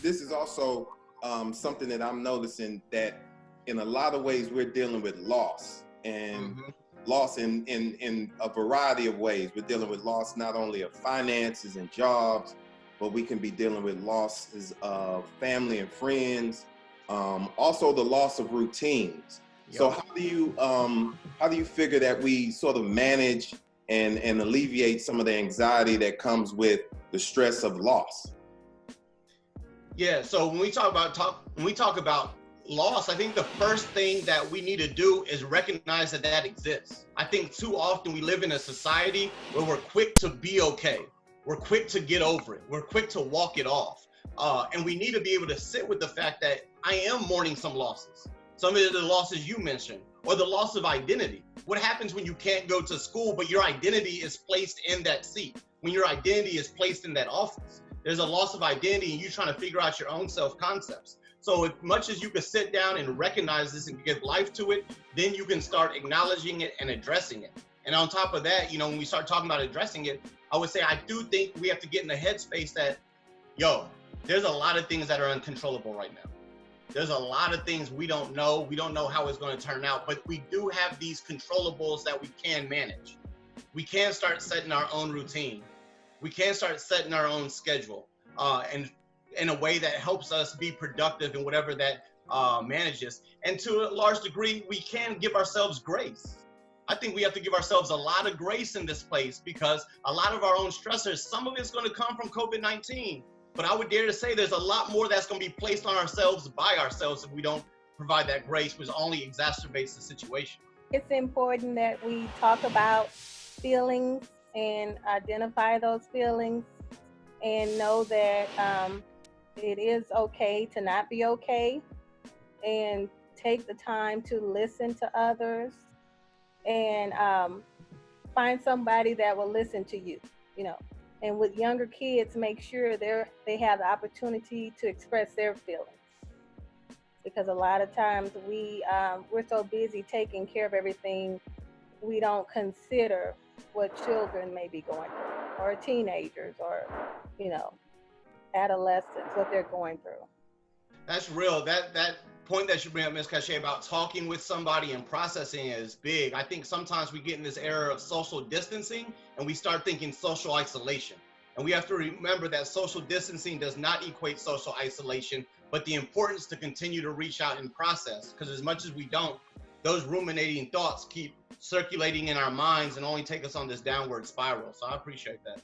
this is also something that I'm noticing, that in a lot of ways we're dealing with loss, and loss in a variety of ways. We're dealing with loss not only of finances and jobs, but we can be dealing with losses of family and friends. Also the loss of routines. Yep. So how do you figure that we sort of manage and alleviate some of the anxiety that comes with the stress of loss? Yeah, so when we talk about loss, I think the first thing that we need to do is recognize that that exists. I think too often we live in a society where we're quick to be okay. We're quick to get over it. We're quick to walk it off. And we need to be able to sit with the fact that I am mourning some losses. Some of the losses you mentioned, or the loss of identity. What happens when you can't go to school, but your identity is placed in that seat? When your identity is placed in that office, there's a loss of identity and you're trying to figure out your own self-concepts. So as much as you can sit down and recognize this and give life to it, then you can start acknowledging it and addressing it. And on top of that, when we start talking about addressing it, I would say I do think we have to get in the headspace that, there's a lot of things that are uncontrollable right now. There's a lot of things we don't know. We don't know how it's going to turn out, but we do have these controllables that we can manage. We can start setting our own routine. We can start setting our own schedule, and in a way that helps us be productive in whatever that manages. And to a large degree, we can give ourselves grace. I think we have to give ourselves a lot of grace in this place, because a lot of our own stressors, some of it's going to come from COVID-19. But I would dare to say there's a lot more that's going to be placed on ourselves by ourselves if we don't provide that grace, which only exacerbates the situation. It's important that we talk about feelings and identify those feelings, and know that it is okay to not be okay, and take the time to listen to others, and find somebody that will listen to you, And with younger kids, make sure they have the opportunity to express their feelings, because a lot of times we're so busy taking care of everything, we don't consider what children may be going through, or teenagers, or adolescents, what they're going through. That's real. That point that you bring up, Ms. Cashaw, about talking with somebody and processing it is big. I think sometimes we get in this era of social distancing and we start thinking social isolation. And we have to remember that social distancing does not equate social isolation, but the importance to continue to reach out and process, because as much as we don't, those ruminating thoughts keep circulating in our minds and only take us on this downward spiral. So I appreciate that.